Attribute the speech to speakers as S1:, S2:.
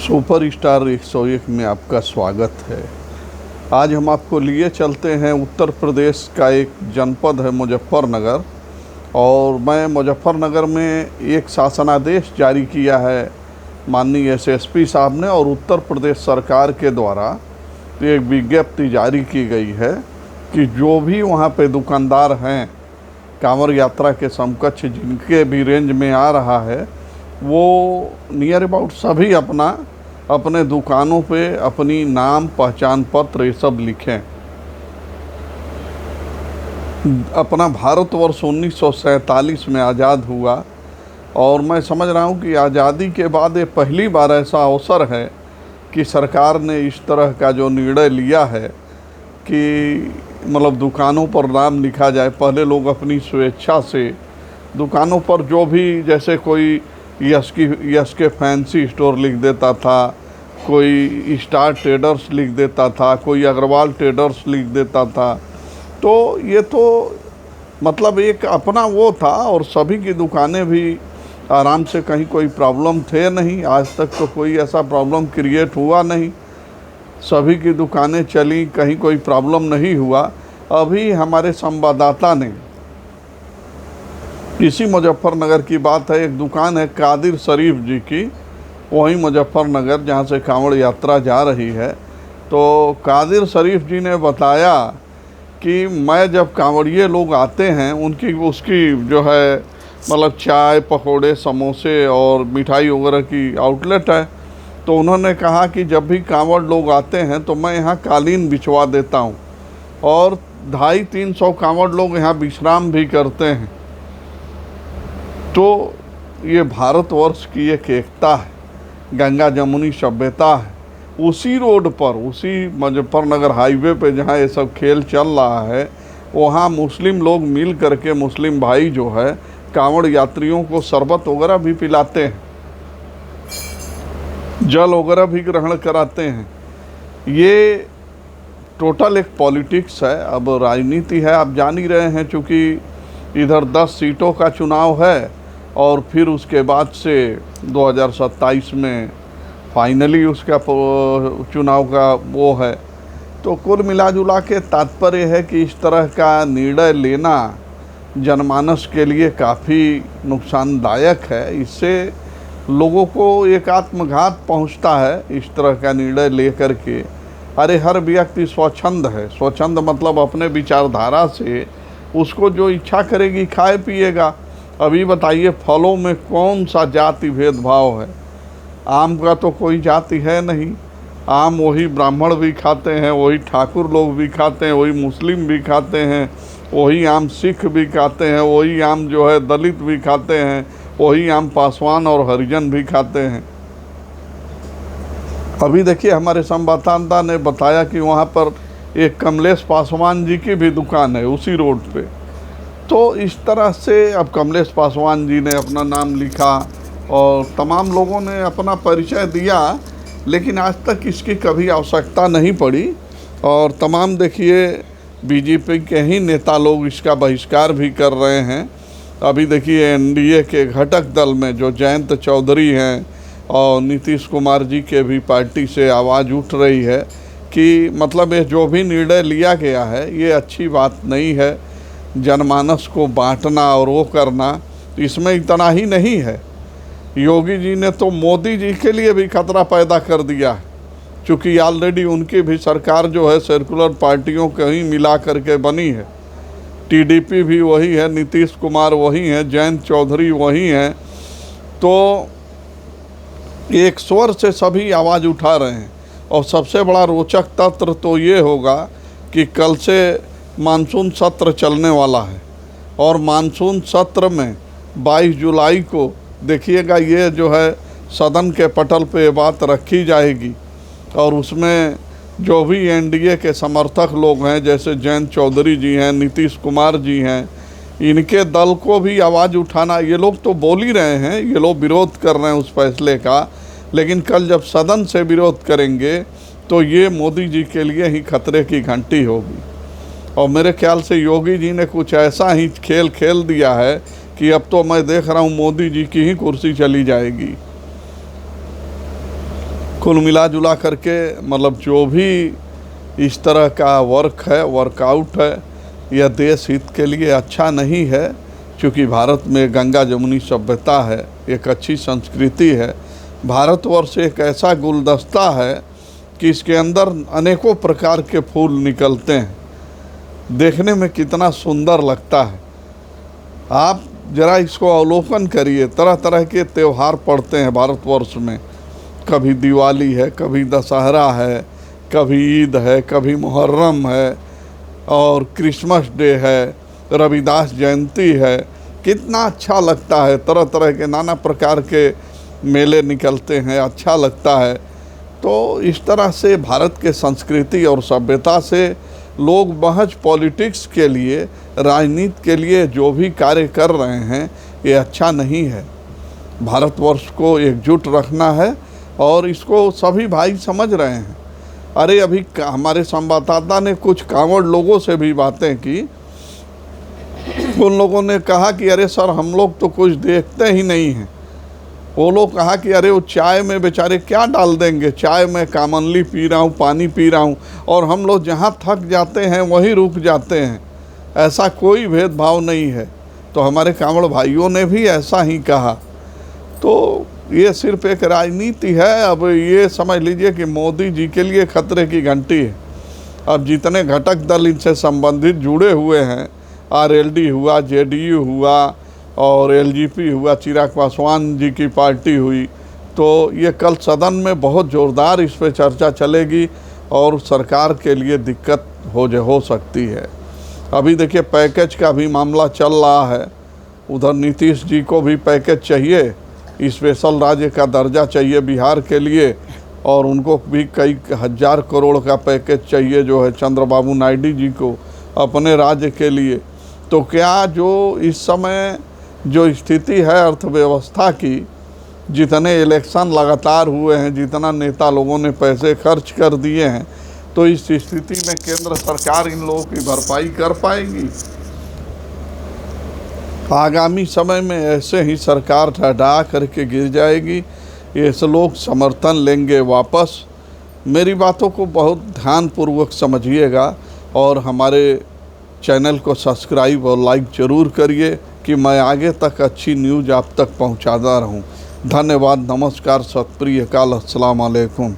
S1: Super star 101 में आपका स्वागत है। आज हम आपको लिए चलते हैं उत्तर प्रदेश का एक जनपद है मुजफ्फरनगर। और मैं मुजफ्फरनगर में एक शासनादेश जारी किया है माननीय एसएसपी साहब ने, और उत्तर प्रदेश सरकार के द्वारा एक विज्ञप्ति जारी की गई है कि जो भी वहाँ पे दुकानदार हैं कांवड़ यात्रा के समकक्ष जिनके भी रेंज में आ रहा है, वो नियर अबाउट सभी अपने दुकानों पे अपनी नाम पहचान पत्र ये सब लिखें। अपना भारतवर्ष 1947 में आज़ाद हुआ, और मैं समझ रहा हूँ कि आज़ादी के बाद ये पहली बार ऐसा अवसर है कि सरकार ने इस तरह का जो निर्णय लिया है कि मतलब दुकानों पर नाम लिखा जाए। पहले लोग अपनी स्वेच्छा से दुकानों पर जो भी, जैसे कोई यस के फैंसी स्टोर लिख देता था, कोई स्टार ट्रेडर्स लिख देता था, कोई अग्रवाल ट्रेडर्स लिख देता था। तो ये तो मतलब एक अपना वो था, और सभी की दुकानें भी आराम से, कहीं कोई प्रॉब्लम थे नहीं। आज तक तो कोई ऐसा प्रॉब्लम क्रिएट हुआ नहीं, सभी की दुकानें चली, कहीं कोई प्रॉब्लम नहीं हुआ। अभी हमारे संवाददाता ने, इसी मुजफ्फरनगर की बात है, एक दुकान है कादिर शरीफ जी की, वहीं मुजफ्फरनगर जहाँ से कांवड़ यात्रा जा रही है। तो कादिर शरीफ जी ने बताया कि मैं जब कांवड़िए लोग आते हैं उसकी जो है मतलब चाय पकौड़े समोसे और मिठाई वगैरह की आउटलेट है। तो उन्होंने कहा कि जब भी कांवड़ लोग आते हैं तो मैं यहाँ कालीन बिछवा देता हूँ, और 250-300 कांवड़ लोग यहाँ विश्राम भी करते हैं। तो ये भारतवर्ष की एक एकता है, गंगा जमुनी सभ्यता है। उसी रोड पर, उसी मुजफ्फरनगर हाईवे पे जहाँ ये सब खेल चल रहा है, वहाँ मुस्लिम लोग मिल करके, मुस्लिम भाई जो है कांवड़ यात्रियों को शरबत वगैरह भी पिलाते हैं, जल वगैरह भी ग्रहण कराते हैं। ये टोटल एक पॉलिटिक्स है, अब राजनीति है। आप जान ही रहे हैं, चूँकि इधर 10 सीटों का चुनाव है, और फिर उसके बाद से 2027 में फाइनली उसका चुनाव का वो है। तो कुल मिला जुला के तात्पर्य है कि इस तरह का निर्णय लेना जनमानस के लिए काफ़ी नुकसानदायक है। इससे लोगों को एक आत्मघात पहुंचता है इस तरह का निर्णय ले कर के। अरे हर व्यक्ति स्वच्छंद है, स्वच्छंद मतलब अपने विचारधारा से उसको जो इच्छा करेगी खाए पिएगा। अभी बताइए, फलों में कौन सा जाति भेदभाव है? आम का तो कोई जाति है नहीं। आम वही ब्राह्मण भी खाते हैं, वही ठाकुर लोग भी खाते हैं, वही मुस्लिम भी खाते हैं, वही आम सिख भी खाते हैं, वही आम जो है दलित भी खाते हैं, वही आम पासवान और हरिजन भी खाते हैं। अभी देखिए, हमारे संवाददाता ने बताया कि वहाँ पर एक कमलेश पासवान जी की भी दुकान है उसी रोड पे। तो इस तरह से अब कमलेश पासवान जी ने अपना नाम लिखा और तमाम लोगों ने अपना परिचय दिया, लेकिन आज तक इसकी कभी आवश्यकता नहीं पड़ी। और तमाम देखिए बीजेपी के ही नेता लोग इसका बहिष्कार भी कर रहे हैं। अभी देखिए एनडीए के घटक दल में जो जयंत चौधरी हैं और नीतीश कुमार जी के भी पार्टी से आवाज़ उठ रही है कि मतलब ये जो भी निर्णय लिया गया है ये अच्छी बात नहीं है। जनमानस को बांटना और वो करना, इसमें इतना ही नहीं है, योगी जी ने तो मोदी जी के लिए भी खतरा पैदा कर दिया है, क्योंकि ऑलरेडी उनकी भी सरकार जो है सर्कुलर पार्टियों के ही मिला करके बनी है। टीडीपी भी वही है, नीतीश कुमार वही हैं, जयंत चौधरी वही हैं। तो एक स्वर से सभी आवाज़ उठा रहे हैं। और सबसे बड़ा रोचक तथ्य तो ये होगा कि कल से मानसून सत्र चलने वाला है, और मानसून सत्र में 22 जुलाई को देखिएगा ये जो है सदन के पटल पे बात रखी जाएगी, और उसमें जो भी एनडीए के समर्थक लोग हैं, जैसे जयंत चौधरी जी हैं, नीतीश कुमार जी हैं, इनके दल को भी आवाज़ उठाना। ये लोग तो बोल ही रहे हैं, ये लोग विरोध कर रहे हैं उस फैसले का, लेकिन कल जब सदन से विरोध करेंगे तो ये मोदी जी के लिए ही खतरे की घंटी होगी। और मेरे ख्याल से योगी जी ने कुछ ऐसा ही खेल खेल दिया है कि अब तो मैं देख रहा हूँ मोदी जी की ही कुर्सी चली जाएगी। कुल मिला जुला करके मतलब जो भी इस तरह का वर्क है, वर्कआउट है, यह देश हित के लिए अच्छा नहीं है। क्योंकि भारत में गंगा जमुनी सभ्यता है, एक अच्छी संस्कृति है। भारतवर्ष एक ऐसा गुलदस्ता है कि इसके अंदर अनेकों प्रकार के फूल निकलते हैं, देखने में कितना सुंदर लगता है। आप जरा इसको अवलोकन करिए। तरह तरह के त्यौहार पड़ते हैं भारतवर्ष में, कभी दिवाली है, कभी दशहरा है, कभी ईद है, कभी मुहर्रम है और क्रिसमस डे है, रविदास जयंती है। कितना अच्छा लगता है, तरह तरह के नाना प्रकार के मेले निकलते हैं, अच्छा लगता है। तो इस तरह से भारत के संस्कृति और सभ्यता से लोग महज पॉलिटिक्स के लिए, राजनीति के लिए जो भी कार्य कर रहे हैं, ये अच्छा नहीं है। भारतवर्ष को एकजुट रखना है और इसको सभी भाई समझ रहे हैं। अरे अभी हमारे संवाददाता ने कुछ कांवड़ लोगों से भी बातें की। उन लोगों ने कहा कि अरे सर, हम लोग तो कुछ देखते ही नहीं हैं। वो लोग कहा कि अरे वो चाय में बेचारे क्या डाल देंगे, चाय में कॉमनली पी रहा हूँ, पानी पी रहा हूँ, और हम लोग जहाँ थक जाते हैं वहीं रुक जाते हैं। ऐसा कोई भेदभाव नहीं है। तो हमारे कांवड़ भाइयों ने भी ऐसा ही कहा। तो ये सिर्फ एक राजनीति है। अब ये समझ लीजिए कि मोदी जी के लिए खतरे की घंटी है। अब जितने घटक दल इनसे संबंधित जुड़े हुए हैं, आरएलडी हुआ, जेडीयू हुआ और एलजेपी हुआ, चिराग पासवान जी की पार्टी हुई, तो ये कल सदन में बहुत ज़ोरदार इस पर चर्चा चलेगी और सरकार के लिए दिक्कत हो सकती है। अभी देखिए पैकेज का भी मामला चल रहा है। उधर नीतीश जी को भी पैकेज चाहिए, स्पेशल राज्य का दर्जा चाहिए बिहार के लिए, और उनको भी कई हज़ार करोड़ का पैकेज चाहिए जो है चंद्रबाबू नायडू जी को अपने राज्य के लिए। तो क्या जो इस समय जो स्थिति है अर्थव्यवस्था की, जितने इलेक्शन लगातार हुए हैं, जितना नेता लोगों ने पैसे खर्च कर दिए हैं, तो इस स्थिति में केंद्र सरकार इन लोगों की भरपाई कर पाएगी? आगामी समय में ऐसे ही सरकार ढह करके गिर जाएगी। ऐसे लोग समर्थन लेंगे वापस। मेरी बातों को बहुत ध्यानपूर्वक समझिएगा और हमारे चैनल को सब्सक्राइब और लाइक ज़रूर करिए कि मैं आगे तक अच्छी न्यूज़ आप तक पहुंचाता रहूं। धन्यवाद, नमस्कार, सत श्री अकाल, अस्सलाम वालेकुम।